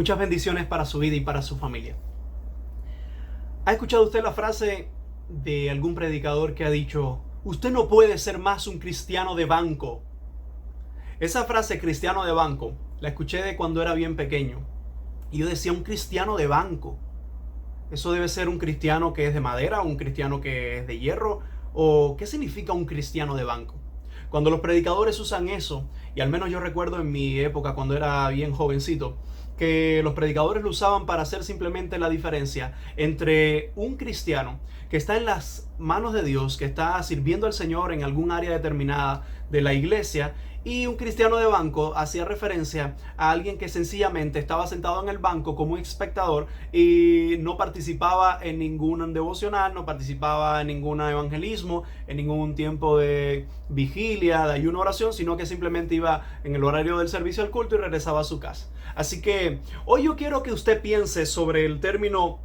Muchas bendiciones para su vida y para su familia. ¿Ha escuchado usted la frase de algún predicador que ha dicho: usted no puede ser más un cristiano de banco? Esa frase, cristiano de banco, la escuché de cuando era bien pequeño. Y yo decía, un cristiano de banco. ¿Eso debe ser un cristiano que es de madera, un cristiano que es de hierro? ¿O qué significa un cristiano de banco? Cuando los predicadores usan eso, y al menos yo recuerdo en mi época cuando era bien jovencito, que los predicadores lo usaban para hacer simplemente la diferencia entre un cristiano que está en las manos de Dios, que está sirviendo al Señor en algún área determinada de la iglesia, y un cristiano de banco hacía referencia a alguien que sencillamente estaba sentado en el banco como un espectador y no participaba en ningún devocional, no participaba en ningún evangelismo, en ningún tiempo de vigilia, de ayuno, oración, sino que simplemente iba en el horario del servicio al culto y regresaba a su casa. Así que hoy yo quiero que usted piense sobre el término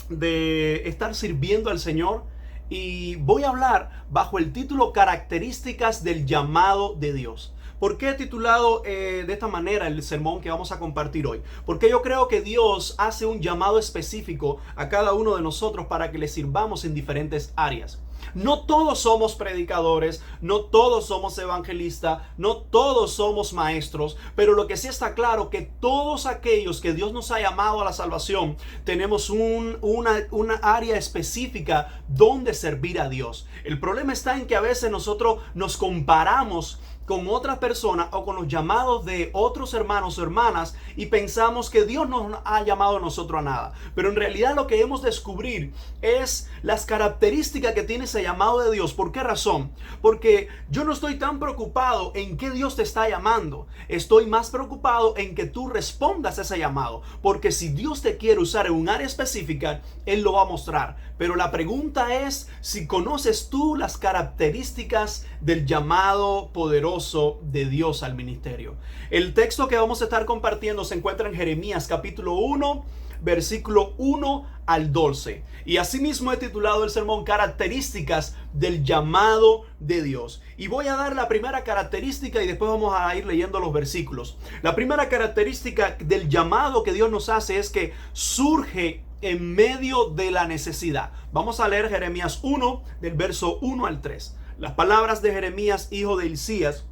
de estar sirviendo al Señor, y voy a hablar bajo el título Características del llamado de Dios. ¿Por qué he titulado de esta manera el sermón que vamos a compartir hoy? Porque yo creo que Dios hace un llamado específico a cada uno de nosotros para que le sirvamos en diferentes áreas. No todos somos predicadores, no todos somos evangelistas, no todos somos maestros, pero lo que sí está claro que todos aquellos que Dios nos ha llamado a la salvación tenemos una área específica donde servir a Dios. El problema está en que a veces nosotros nos comparamos con otras personas o con los llamados de otros hermanos o hermanas y pensamos que Dios no nos ha llamado a nosotros a nada. Pero en realidad lo que debemos descubrir es las características que tiene ese llamado de Dios. ¿Por qué razón? Porque yo no estoy tan preocupado en qué Dios te está llamando. Estoy más preocupado en que tú respondas a ese llamado. Porque si Dios te quiere usar en un área específica, Él lo va a mostrar. Pero la pregunta es si conoces tú las características del llamado poderoso de Dios al ministerio. El texto que vamos a estar compartiendo se encuentra en Jeremías capítulo 1, versículo 1 al 12. Y asimismo he titulado el sermón Características del llamado de Dios. Y voy a dar la primera característica y después vamos a ir leyendo los versículos. La primera característica del llamado que Dios nos hace es que surge en medio de la necesidad. Vamos a leer Jeremías 1 del verso 1 al 3. Las palabras de Jeremías, hijo de Hilcías,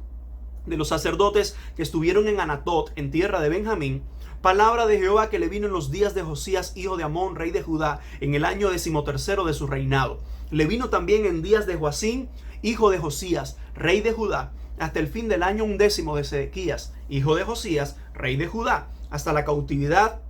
de los sacerdotes que estuvieron en Anatot, en tierra de Benjamín, palabra de Jehová que le vino en los días de Josías, hijo de Amón, rey de Judá, en el año 13º de su reinado. Le vino también en días de Joacim, hijo de Josías, rey de Judá, hasta el fin del año 11 de Sedequías, hijo de Josías, rey de Judá, hasta la cautividad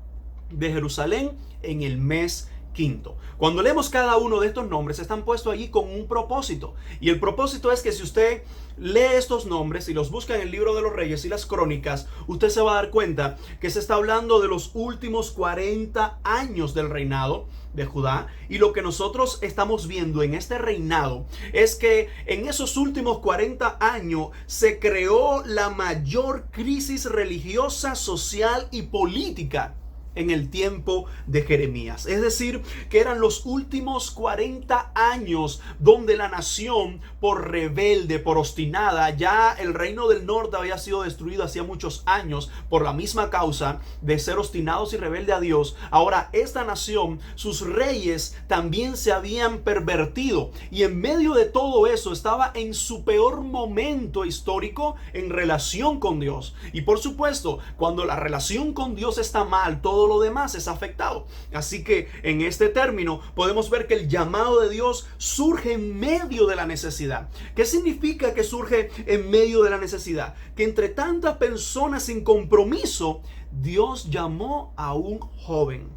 de Jerusalén en el mes quinto. Cuando leemos cada uno de estos nombres, están puestos allí con un propósito. Y el propósito es que si usted lee estos nombres y los busca en el libro de los Reyes y las Crónicas, usted se va a dar cuenta que se está hablando de los últimos 40 años del reinado de Judá. Y lo que nosotros estamos viendo en este reinado es que en esos últimos 40 años se creó la mayor crisis religiosa, social y política en el tiempo de Jeremías. Es decir, que eran los últimos 40 años donde la nación, por rebelde, por obstinada, ya el reino del norte había sido destruido hacía muchos años por la misma causa de ser obstinados y rebelde a Dios. Ahora esta nación, sus reyes también se habían pervertido, y en medio de todo eso estaba en su peor momento histórico en relación con Dios. Y por supuesto, cuando la relación con Dios está mal, todo lo demás es afectado. Así que en este término podemos ver que el llamado de Dios surge en medio de la necesidad. ¿Qué significa que surge en medio de la necesidad? Que entre tantas personas sin compromiso, Dios llamó a un joven.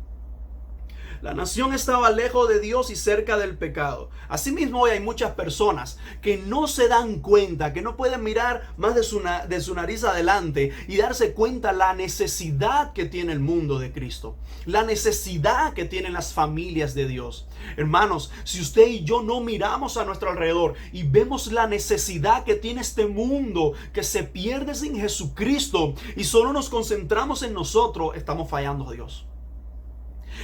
La nación estaba lejos de Dios y cerca del pecado. Asimismo, hoy hay muchas personas que no se dan cuenta, que no pueden mirar más de su nariz adelante y darse cuenta la necesidad que tiene el mundo de Cristo, la necesidad que tienen las familias de Dios. Hermanos, si usted y yo no miramos a nuestro alrededor y vemos la necesidad que tiene este mundo que se pierde sin Jesucristo y solo nos concentramos en nosotros, estamos fallando a Dios.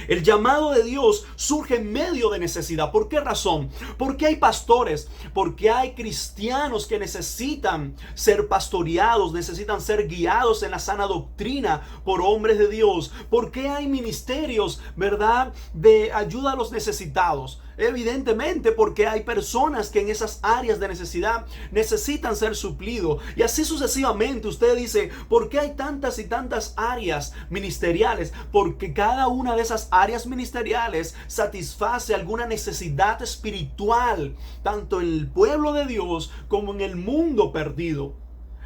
El llamado de Dios surge en medio de necesidad. ¿Por qué razón? Porque hay pastores, porque hay cristianos que necesitan ser pastoreados, necesitan ser guiados en la sana doctrina por hombres de Dios. Porque hay ministerios, ¿verdad?, de ayuda a los necesitados. Evidentemente porque hay personas que en esas áreas de necesidad necesitan ser suplidos. Y así sucesivamente usted dice, ¿por qué hay tantas y tantas áreas ministeriales? Porque cada una de esas áreas ministeriales satisface alguna necesidad espiritual, tanto en el pueblo de Dios como en el mundo perdido.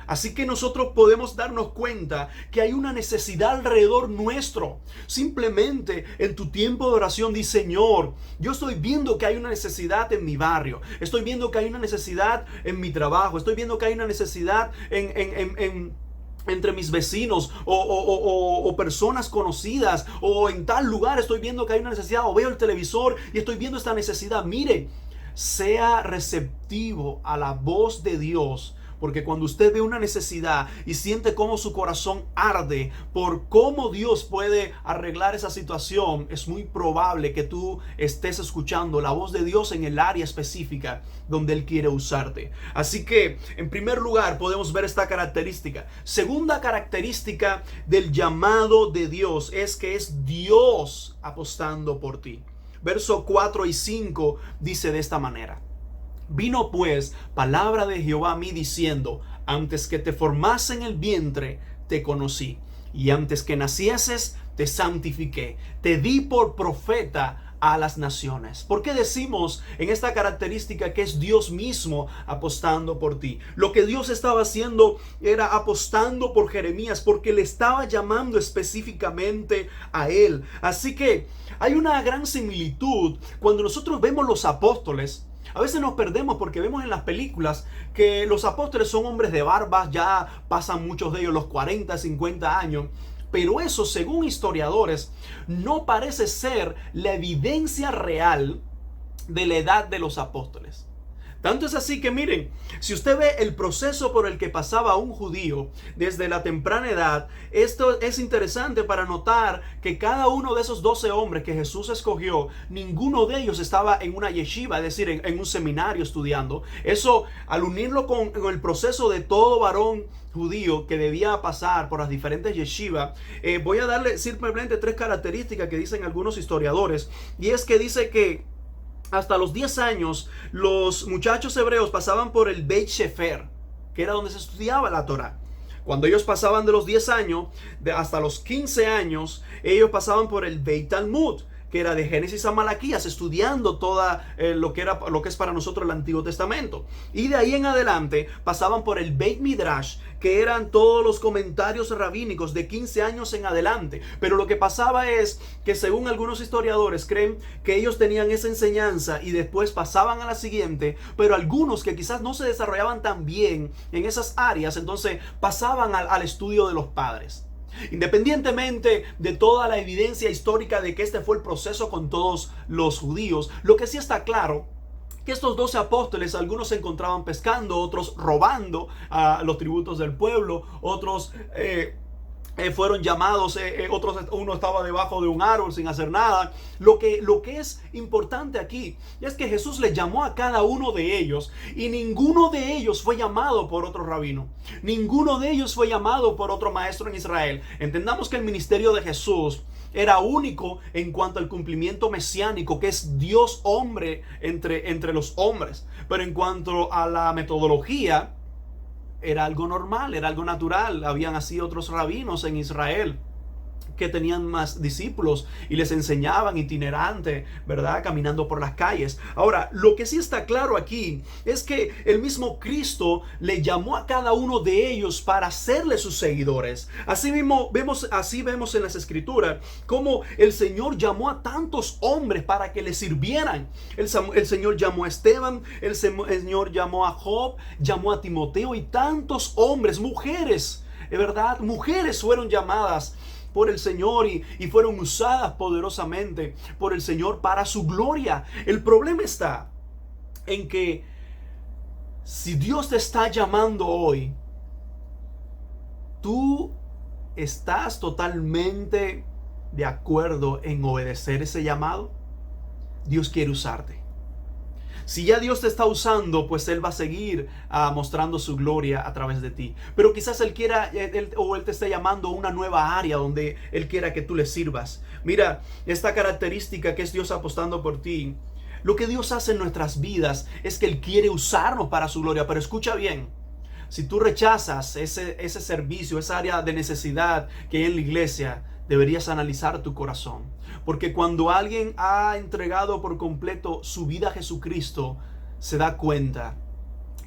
Así que nosotros podemos darnos cuenta que hay una necesidad alrededor nuestro. Simplemente en tu tiempo de oración di, Señor, yo estoy viendo que hay una necesidad en mi barrio. Estoy viendo que hay una necesidad en mi trabajo. Estoy viendo que hay una necesidad entre mis vecinos o personas conocidas, o en tal lugar estoy viendo que hay una necesidad, o veo el televisor y estoy viendo esta necesidad. Mire, sea receptivo a la voz de Dios. Porque cuando usted ve una necesidad y siente cómo su corazón arde por cómo Dios puede arreglar esa situación, es muy probable que tú estés escuchando la voz de Dios en el área específica donde Él quiere usarte. Así que, en primer lugar, podemos ver esta característica. Segunda característica del llamado de Dios es que es Dios apostando por ti. Verso 4 y 5 dice de esta manera: Vino pues palabra de Jehová a mí diciendo, antes que te formase en el vientre, te conocí, y antes que nacieses, te santifiqué, te di por profeta a las naciones. ¿Por qué decimos en esta característica que es Dios mismo apostando por ti? Lo que Dios estaba haciendo era apostando por Jeremías, porque le estaba llamando específicamente a él. Así que hay una gran similitud cuando nosotros vemos los apóstoles. A veces nos perdemos porque vemos en las películas que los apóstoles son hombres de barbas, ya pasan muchos de ellos los 40, 50 años. Pero eso, según historiadores, no parece ser la evidencia real de la edad de los apóstoles. Tanto es así que miren, si usted ve el proceso por el que pasaba un judío desde la temprana edad, esto es interesante para notar que cada uno de esos 12 hombres que Jesús escogió, ninguno de ellos estaba en una yeshiva, es decir, en un seminario estudiando. Eso, al unirlo con el proceso de todo varón judío que debía pasar por las diferentes yeshivas, voy a darle simplemente 3 características que dicen algunos historiadores, y es que dice que hasta los 10 años, los muchachos hebreos pasaban por el Beit Shefer, que era donde se estudiaba la Torá. Cuando ellos pasaban de los 10 años, hasta los 15 años, ellos pasaban por el Beit Talmud, que era de Génesis a Malaquías, estudiando toda lo que es para nosotros el Antiguo Testamento. Y de ahí en adelante pasaban por el Beit Midrash, que eran todos los comentarios rabínicos de 15 años en adelante. Pero lo que pasaba es que, según algunos historiadores, creen que ellos tenían esa enseñanza y después pasaban a la siguiente, pero algunos que quizás no se desarrollaban tan bien en esas áreas, entonces pasaban al estudio de los padres. Independientemente de toda la evidencia histórica de que este fue el proceso con todos los judíos, lo que sí está claro que estos 12 apóstoles, algunos se encontraban pescando, otros robando los tributos del pueblo, otros fueron llamados, uno estaba debajo de un árbol sin hacer nada. Lo que es importante aquí es que Jesús les llamó a cada uno de ellos, y ninguno de ellos fue llamado por otro rabino, ninguno de ellos fue llamado por otro maestro en Israel. Entendamos que el ministerio de Jesús era único en cuanto al cumplimiento mesiánico, que es Dios hombre entre los hombres, pero en cuanto a la metodología, era algo normal, era algo natural. Habían así otros rabinos en Israel que tenían más discípulos y les enseñaban itinerante, ¿verdad? Caminando por las calles. Ahora, lo que sí está claro aquí es que el mismo Cristo le llamó a cada uno de ellos para hacerle sus seguidores. Así vemos en las Escrituras cómo el Señor llamó a tantos hombres para que le sirvieran. El Señor llamó a Esteban, el Señor llamó a Job, llamó a Timoteo y tantos hombres, mujeres, ¿verdad? Mujeres fueron llamadas por el Señor y fueron usadas poderosamente por el Señor para su gloria. El problema está en que si Dios te está llamando hoy, tú estás totalmente de acuerdo en obedecer ese llamado, Dios quiere usarte. Si ya Dios te está usando, pues Él va a seguir mostrando su gloria a través de ti. Pero quizás Él te está llamando a una nueva área donde Él quiera que tú le sirvas. Mira, esta característica que es Dios apostando por ti. Lo que Dios hace en nuestras vidas es que Él quiere usarnos para su gloria. Pero escucha bien, si tú rechazas ese servicio, esa área de necesidad que hay en la iglesia, deberías analizar tu corazón. Porque cuando alguien ha entregado por completo su vida a Jesucristo, se da cuenta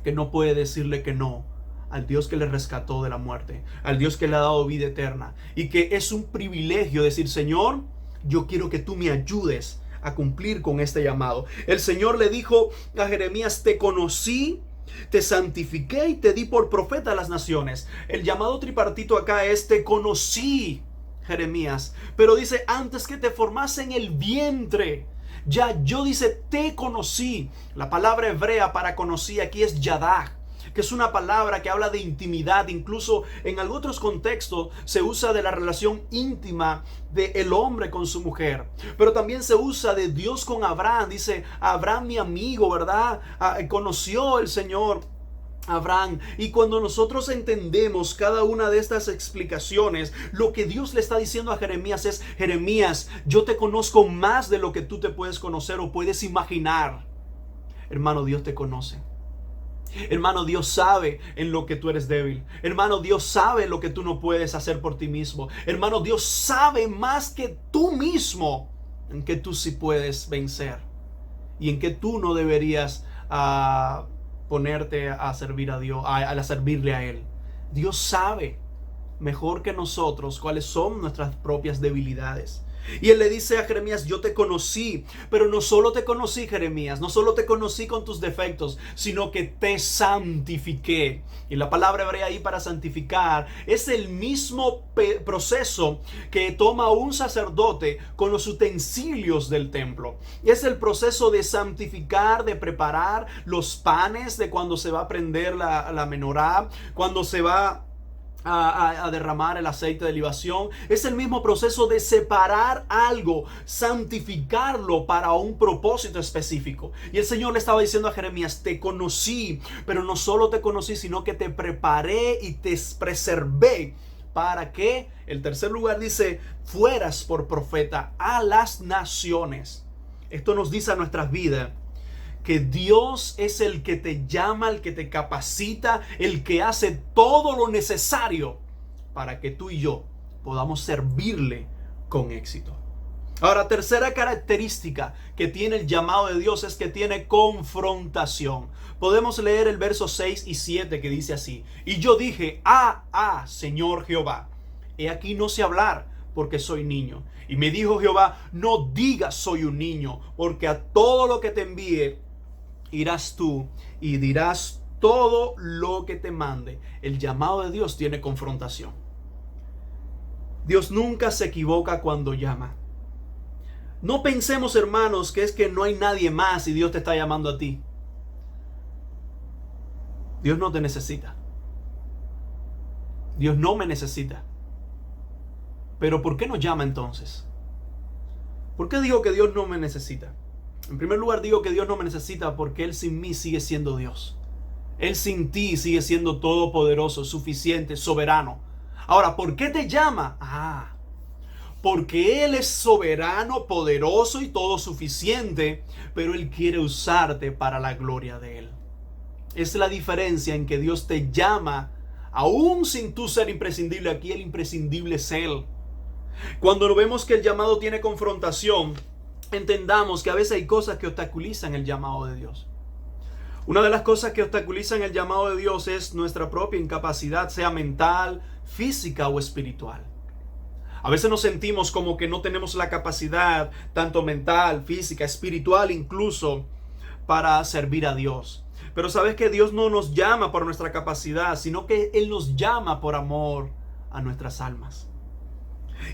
que no puede decirle que no al Dios que le rescató de la muerte, al Dios que le ha dado vida eterna. Y que es un privilegio decir, Señor, yo quiero que tú me ayudes a cumplir con este llamado. El Señor le dijo a Jeremías, te conocí, te santifiqué y te di por profeta a las naciones. El llamado tripartito acá es, te conocí, Jeremías, pero dice, antes que te formase en el vientre, ya yo, dice, te conocí. La palabra hebrea para conocí aquí es yadah, que es una palabra que habla de intimidad. Incluso en algunos otros contextos se usa de la relación íntima del hombre con su mujer, pero también se usa de Dios con Abraham. Dice, Abraham mi amigo, ¿verdad? Conoció el Señor Abraham. Y cuando nosotros entendemos cada una de estas explicaciones, lo que Dios le está diciendo a Jeremías es, Jeremías, yo te conozco más de lo que tú te puedes conocer o puedes imaginar. Hermano, Dios te conoce. Hermano, Dios sabe en lo que tú eres débil. Hermano, Dios sabe lo que tú no puedes hacer por ti mismo. Hermano, Dios sabe más que tú mismo en que tú sí puedes vencer y en que tú no deberías ponerte a servir a Dios, a servirle a Él. Dios sabe mejor que nosotros cuáles son nuestras propias debilidades. Y Él le dice a Jeremías, yo te conocí, pero no solo te conocí, Jeremías, no solo te conocí con tus defectos, sino que te santifiqué. Y la palabra hebrea ahí para santificar es el mismo proceso que toma un sacerdote con los utensilios del templo. Es el proceso de santificar, de preparar los panes, de cuando se va a prender la menorá, cuando se va a derramar el aceite de libación. Es el mismo proceso de separar algo, santificarlo para un propósito específico. Y el Señor le estaba diciendo a Jeremías, te conocí, pero no solo te conocí, sino que te preparé y te preservé para que, el tercer lugar dice, fueras por profeta a las naciones. Esto nos dice a nuestras vidas que Dios es el que te llama, el que te capacita, el que hace todo lo necesario para que tú y yo podamos servirle con éxito. Ahora, tercera característica que tiene el llamado de Dios es que tiene confrontación. Podemos leer el verso 6 y 7 que dice así: y yo dije, Señor Jehová, he aquí no sé hablar, porque soy niño. Y me dijo Jehová, no digas soy un niño, porque a todo lo que te envíe irás tú y dirás todo lo que te mande. El llamado de Dios tiene confrontación. Dios nunca se equivoca cuando llama. No pensemos, hermanos, que es que no hay nadie más y Dios te está llamando a ti. Dios no te necesita. Dios no me necesita. Pero ¿por qué nos llama entonces? ¿Por qué digo que Dios no me necesita? En primer lugar, digo que Dios no me necesita porque Él sin mí sigue siendo Dios. Él sin ti sigue siendo todopoderoso, suficiente, soberano. Ahora, ¿por qué te llama? Porque Él es soberano, poderoso y todo suficiente, pero Él quiere usarte para la gloria de Él. Es la diferencia en que Dios te llama, aún sin tú ser imprescindible. Aquí el imprescindible es Él. Cuando vemos que el llamado tiene confrontación, entendamos que a veces hay cosas que obstaculizan el llamado de Dios. Una de las cosas que obstaculizan el llamado de Dios es nuestra propia incapacidad, sea mental, física o espiritual. A veces nos sentimos como que no tenemos la capacidad, tanto mental, física, espiritual incluso, para servir a Dios. Pero sabes que Dios no nos llama por nuestra capacidad, sino que Él nos llama por amor a nuestras almas.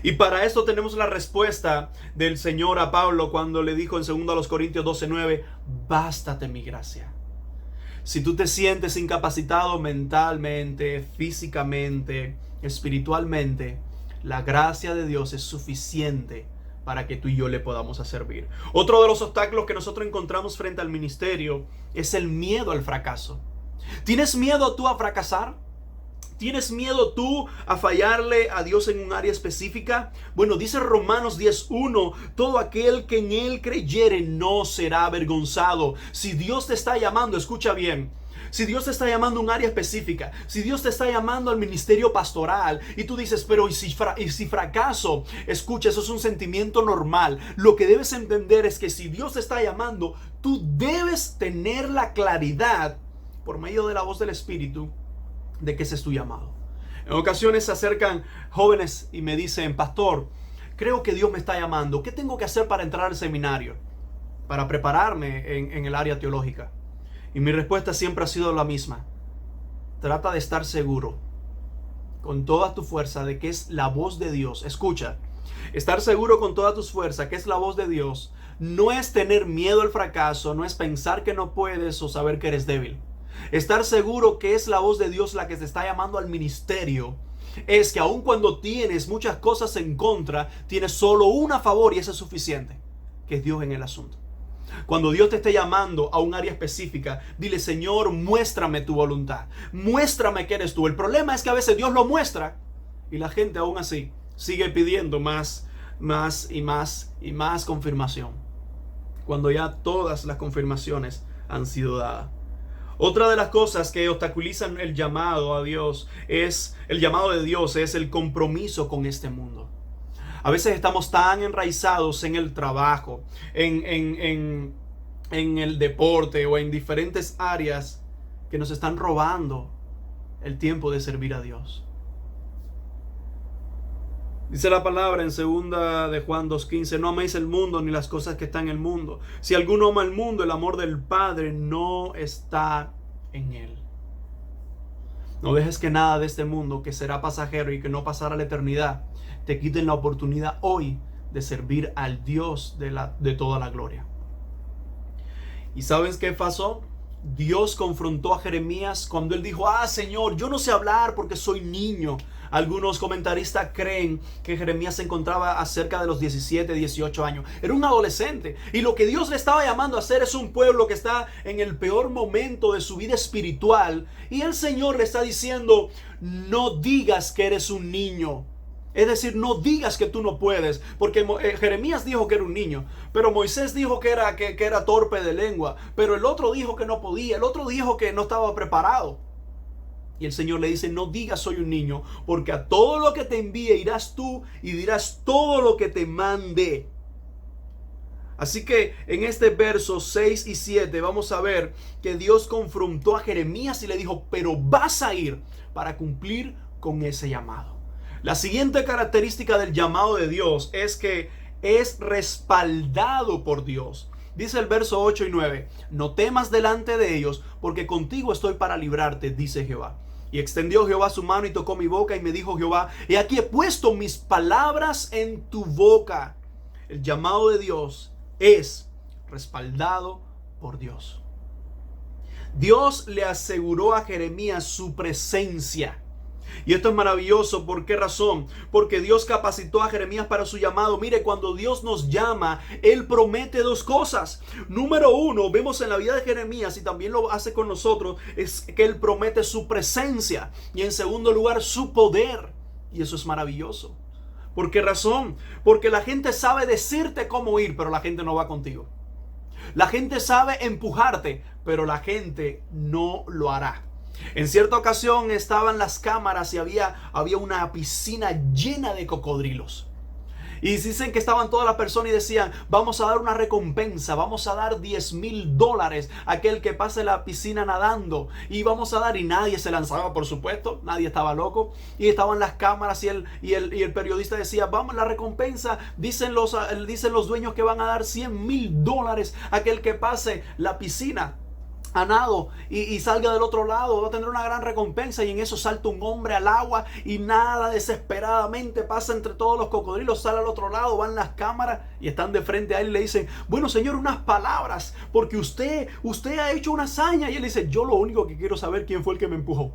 Y para esto tenemos la respuesta del Señor a Pablo cuando le dijo en 2 Corintios 12:9, bástate mi gracia. Si tú te sientes incapacitado mentalmente, físicamente, espiritualmente, La gracia de Dios es suficiente para que tú y yo le podamos servir. Otro de los obstáculos que nosotros encontramos frente al ministerio es el miedo al fracaso. ¿Tienes miedo tú a fracasar? ¿Tienes miedo tú a fallarle a Dios en un área específica? Bueno, dice Romanos 10:1, todo aquel que en Él creyere no será avergonzado. Si Dios te está llamando, escucha bien. Si Dios te está llamando a un área específica, si Dios te está llamando al ministerio pastoral y tú dices, pero ¿y si fracaso? Escucha, eso es un sentimiento normal. Lo que debes entender es que si Dios te está llamando, tú debes tener la claridad por medio de la voz del Espíritu de que ese es tu llamado. En ocasiones se acercan jóvenes y me dicen, pastor, creo que Dios me está llamando. ¿Qué tengo que hacer para entrar al seminario? Para prepararme en el área teológica. Y mi respuesta siempre ha sido la misma. Trata de estar seguro con toda tu fuerza de que es la voz de Dios. Escucha, estar seguro con todas tus fuerzas que es la voz de Dios no es tener miedo al fracaso, no es pensar que no puedes o saber que eres débil. Estar seguro que es la voz de Dios la que te está llamando al ministerio es que aun cuando tienes muchas cosas en contra, tienes solo una a favor y eso es suficiente, que es Dios en el asunto. Cuando Dios te esté llamando a un área específica, dile, Señor, muéstrame tu voluntad. Muéstrame que eres tú. El problema es que a veces Dios lo muestra y la gente aún así sigue pidiendo más y más confirmación. Cuando ya todas las confirmaciones han sido dadas. Otra de las cosas que obstaculizan el llamado a Dios es, el llamado de Dios es el compromiso con este mundo. A veces estamos tan enraizados en el trabajo, en el deporte o en diferentes áreas que nos están robando el tiempo de servir a Dios. Dice la palabra en 2 de Juan 2:15, no améis el mundo ni las cosas que están en el mundo. Si alguno ama el mundo, el amor del Padre no está en él. No dejes que nada de este mundo, que será pasajero y que no pasará a la eternidad, te quiten la oportunidad hoy de servir al Dios de toda la gloria. ¿Y sabes qué pasó? Dios confrontó a Jeremías cuando él dijo, Señor, yo no sé hablar porque soy niño. Algunos comentaristas creen que Jeremías se encontraba a cerca de los 17, 18 años. Era un adolescente. Y lo que Dios le estaba llamando a hacer es un pueblo que está en el peor momento de su vida espiritual. Y el Señor le está diciendo, no digas que eres un niño. Es decir, no digas que tú no puedes, porque Jeremías dijo que era un niño, pero Moisés dijo que era torpe de lengua, pero el otro dijo que no podía, el otro dijo que no estaba preparado. Y el Señor le dice, no digas soy un niño, porque a todo lo que te envíe irás tú y dirás todo lo que te mande. Así que en este verso 6 y 7 vamos a ver que Dios confrontó a Jeremías y le dijo, pero vas a ir para cumplir con ese llamado. La siguiente característica del llamado de Dios es que es respaldado por Dios. Dice el verso 8 y 9, no temas delante de ellos, porque contigo estoy para librarte, dice Jehová. Y extendió Jehová su mano y tocó mi boca y me dijo Jehová, he aquí he puesto mis palabras en tu boca. El llamado de Dios es respaldado por Dios. Dios le aseguró a Jeremías su presencia. Y esto es maravilloso. ¿Por qué razón? Porque Dios capacitó a Jeremías para su llamado. Mire, cuando Dios nos llama, Él promete dos cosas. Número uno, vemos en la vida de Jeremías, y también lo hace con nosotros, es que Él promete su presencia. Y en segundo lugar, su poder. Y eso es maravilloso. ¿Por qué razón? Porque la gente sabe decirte cómo ir, pero la gente no va contigo. La gente sabe empujarte, pero la gente no lo hará. En cierta ocasión estaban las cámaras y había una piscina llena de cocodrilos. Y dicen que estaban todas las personas y decían, vamos a dar una recompensa, vamos a dar $10,000 a aquel que pase la piscina nadando. Y vamos a dar, y nadie se lanzaba, por supuesto, nadie estaba loco. Y estaban las cámaras y el periodista decía, vamos, la recompensa, dicen los dueños que van a dar $100,000 a aquel que pase la piscina a nado y salga del otro lado, va a tener una gran recompensa. Y en eso salta un hombre al agua y nada, desesperadamente pasa entre todos los cocodrilos, sale al otro lado, van las cámaras y están de frente a él y le dicen, bueno señor, unas palabras, porque usted ha hecho una hazaña. Y él dice, yo lo único que quiero saber quién fue el que me empujó.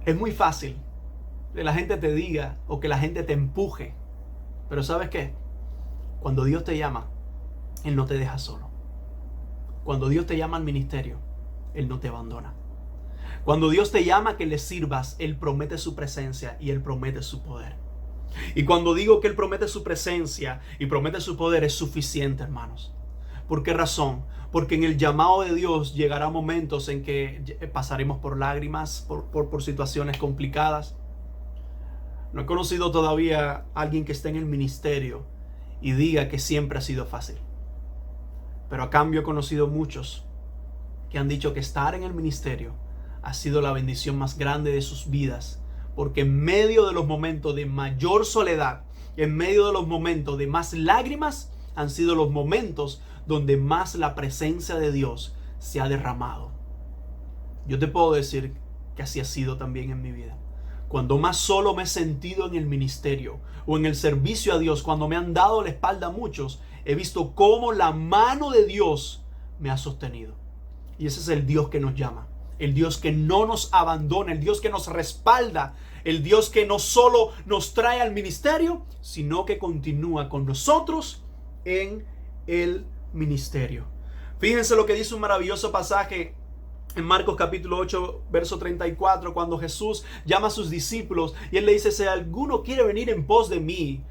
Es muy fácil que la gente te diga o que la gente te empuje. Pero ¿sabes qué? Cuando Dios te llama, Él no te deja solo. Cuando Dios te llama al ministerio, Él no te abandona. Cuando Dios te llama a que le sirvas, Él promete su presencia y Él promete su poder. Y cuando digo que Él promete su presencia y promete su poder, es suficiente, hermanos. ¿Por qué razón? Porque en el llamado de Dios llegará momentos en que pasaremos por lágrimas, por situaciones complicadas. No he conocido todavía a alguien que esté en el ministerio y diga que siempre ha sido fácil. Pero a cambio he conocido muchos que han dicho que estar en el ministerio ha sido la bendición más grande de sus vidas, porque en medio de los momentos de mayor soledad, en medio de los momentos de más lágrimas, han sido los momentos donde más la presencia de Dios se ha derramado. Yo te puedo decir que así ha sido también en mi vida. Cuando más solo me he sentido en el ministerio o en el servicio a Dios, cuando me han dado la espalda a muchos, he visto cómo la mano de Dios me ha sostenido. Y ese es el Dios que nos llama, el Dios que no nos abandona, el Dios que nos respalda, el Dios que no solo nos trae al ministerio, sino que continúa con nosotros en el ministerio. Fíjense lo que dice un maravilloso pasaje en Marcos capítulo 8, verso 34, cuando Jesús llama a sus discípulos y Él le dice: si alguno quiere venir en pos de mí,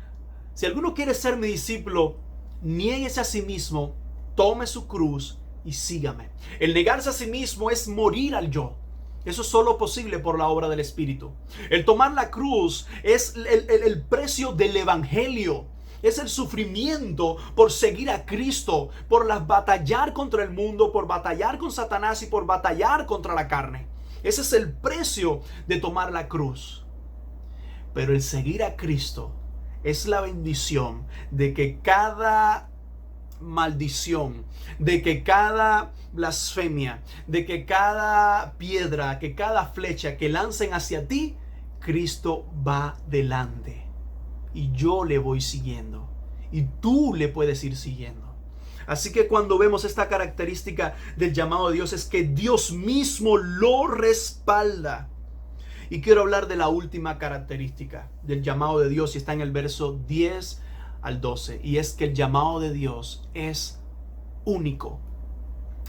si alguno quiere ser mi discípulo, niéguese a sí mismo, tome su cruz y sígame. El negarse a sí mismo es morir al yo. Eso es solo posible por la obra del Espíritu. El tomar la cruz es el precio del evangelio. Es el sufrimiento por seguir a Cristo, por batallar contra el mundo, por batallar con Satanás y por batallar contra la carne. Ese es el precio de tomar la cruz. Pero el seguir a Cristo es la bendición de que cada maldición, de que cada blasfemia, de que cada piedra, que cada flecha que lancen hacia ti, Cristo va delante. Y yo le voy siguiendo. Y tú le puedes ir siguiendo. Así que cuando vemos esta característica del llamado de Dios, es que Dios mismo lo respalda. Y quiero hablar de la última característica del llamado de Dios, y está en el verso 10 al 12. Y es que el llamado de Dios es único.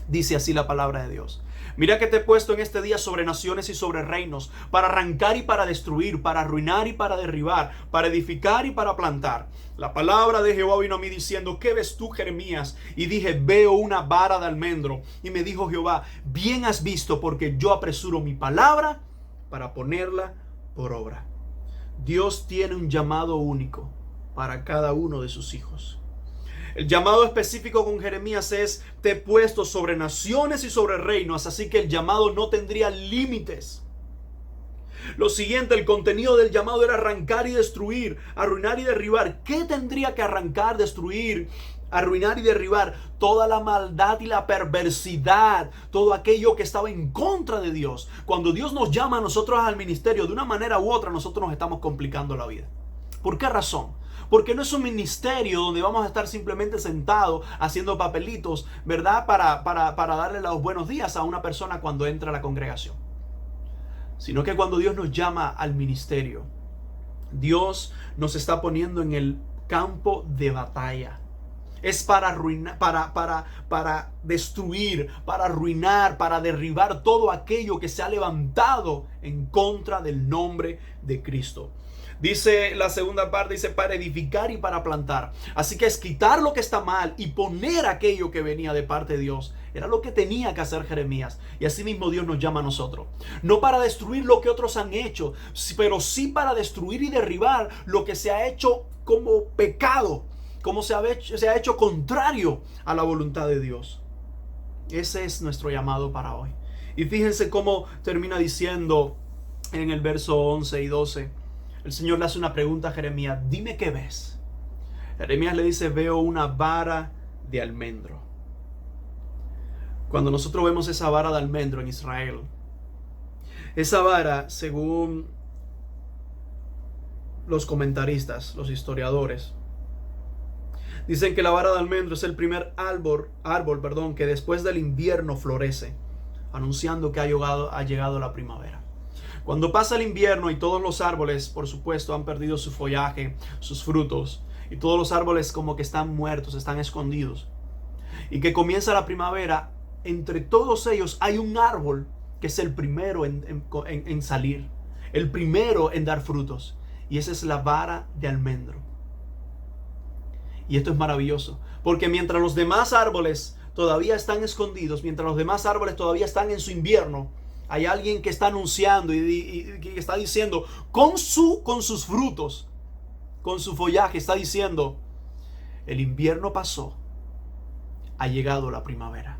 Dice así la palabra de Dios: mira que te he puesto en este día sobre naciones y sobre reinos, para arrancar y para destruir, para arruinar y para derribar, para edificar y para plantar. La palabra de Jehová vino a mí diciendo: ¿qué ves tú, Jeremías? Y dije: veo una vara de almendro. Y me dijo Jehová: bien has visto, porque yo apresuro mi palabra para ponerla por obra. Dios tiene un llamado único para cada uno de sus hijos. El llamado específico con Jeremías es: te he puesto sobre naciones y sobre reinos. Así que el llamado no tendría límites. Lo siguiente, el contenido del llamado era arrancar y destruir, arruinar y derribar. ¿Qué tendría que arrancar, destruir, arruinar y derribar? Toda la maldad y la perversidad, todo aquello que estaba en contra de Dios. Cuando Dios nos llama a nosotros al ministerio, de una manera u otra, nosotros nos estamos complicando la vida. ¿Por qué razón? Porque no es un ministerio donde vamos a estar simplemente sentados haciendo papelitos, ¿verdad? Para darle los buenos días a una persona cuando entra a la congregación. Sino que cuando Dios nos llama al ministerio, Dios nos está poniendo en el campo de batalla. Es para arruinar, para destruir, para arruinar, para derribar todo aquello que se ha levantado en contra del nombre de Cristo. Dice la segunda parte, dice para edificar y para plantar. Así que es quitar lo que está mal y poner aquello que venía de parte de Dios. Era lo que tenía que hacer Jeremías. Y así mismo Dios nos llama a nosotros. No para destruir lo que otros han hecho, pero sí para destruir y derribar lo que se ha hecho como pecado, como se ha hecho contrario a la voluntad de Dios. Ese es nuestro llamado para hoy. Y fíjense cómo termina diciendo en el verso 11 y 12. El Señor le hace una pregunta a Jeremías: dime qué ves. Jeremías le dice: veo una vara de almendro. Cuando nosotros vemos esa vara de almendro en Israel, esa vara, según los comentaristas, los historiadores, dicen que la vara de almendro es el primer árbol, que después del invierno florece, anunciando que ha llegado la primavera. Cuando pasa el invierno y todos los árboles, por supuesto, han perdido su follaje, sus frutos, y todos los árboles como que están muertos, están escondidos, y que comienza la primavera, entre todos ellos hay un árbol que es el primero en salir, el primero en dar frutos, y esa es la vara de almendro. Y esto es maravilloso, porque mientras los demás árboles todavía están escondidos, mientras los demás árboles todavía están en su invierno, hay alguien que está anunciando y que está diciendo con sus frutos, con su follaje, está diciendo: el invierno pasó, ha llegado la primavera.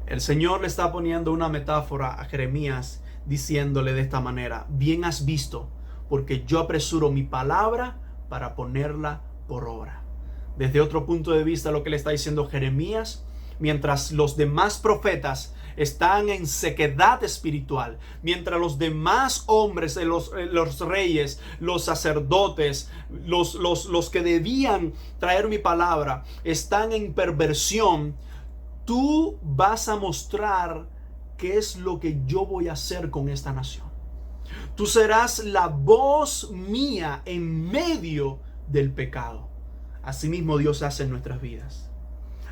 El Señor le está poniendo una metáfora a Jeremías, diciéndole de esta manera: bien has visto, porque yo apresuro mi palabra para ponerla por obra. Desde otro punto de vista, lo que le está diciendo Jeremías, mientras los demás profetas están en sequedad espiritual, mientras los demás hombres, los reyes, los sacerdotes, los que debían traer mi palabra, están en perversión, tú vas a mostrar qué es lo que yo voy a hacer con esta nación. Tú serás la voz mía en medio del pecado. Asimismo Dios hace en nuestras vidas.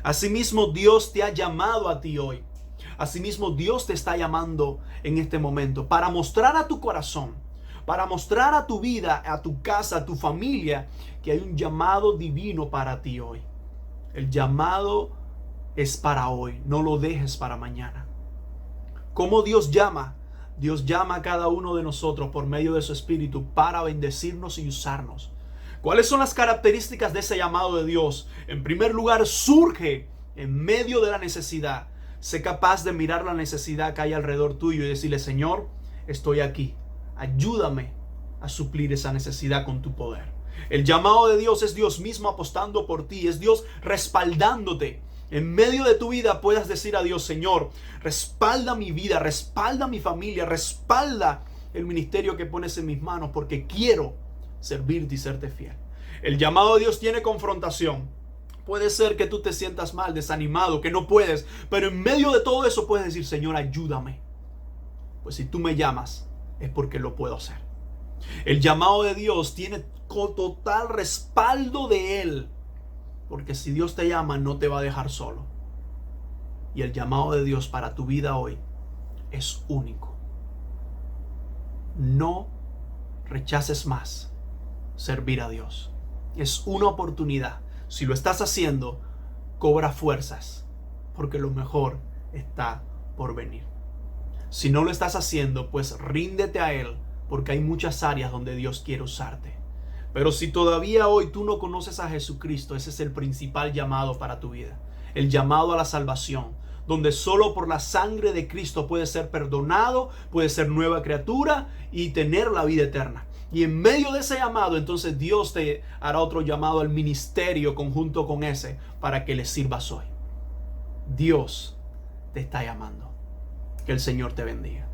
Asimismo Dios te ha llamado a ti hoy. Asimismo Dios te está llamando en este momento para mostrar a tu corazón, para mostrar a tu vida, a tu casa, a tu familia, que hay un llamado divino para ti hoy. El llamado es para hoy, no lo dejes para mañana. ¿Cómo Dios llama? Dios llama a cada uno de nosotros por medio de su Espíritu para bendecirnos y usarnos. ¿Cuáles son las características de ese llamado de Dios? En primer lugar, surge en medio de la necesidad. Sé capaz de mirar la necesidad que hay alrededor tuyo y decirle: Señor, estoy aquí. Ayúdame a suplir esa necesidad con tu poder. El llamado de Dios es Dios mismo apostando por ti. Es Dios respaldándote. En medio de tu vida puedas decir a Dios: Señor, respalda mi vida, respalda mi familia, respalda el ministerio que pones en mis manos, porque quiero servirte y serte fiel. El llamado de Dios tiene confrontación. Puede ser que tú te sientas mal, desanimado, que no puedes, pero en medio de todo eso puedes decir: Señor, ayúdame. Pues si tú me llamas, es porque lo puedo hacer. El llamado de Dios tiene total respaldo de Él, porque si Dios te llama, no te va a dejar solo. Y el llamado de Dios para tu vida hoy es único. No rechaces más servir a Dios. Es una oportunidad. Si lo estás haciendo, cobra fuerzas, porque lo mejor está por venir. Si no lo estás haciendo, pues ríndete a Él, porque hay muchas áreas donde Dios quiere usarte. Pero si todavía hoy tú no conoces a Jesucristo, ese es el principal llamado para tu vida. El llamado a la salvación, donde solo por la sangre de Cristo puedes ser perdonado, puedes ser nueva criatura y tener la vida eterna. Y en medio de ese llamado, entonces Dios te hará otro llamado al ministerio conjunto con ese, para que le sirvas hoy. Dios te está llamando. Que el Señor te bendiga.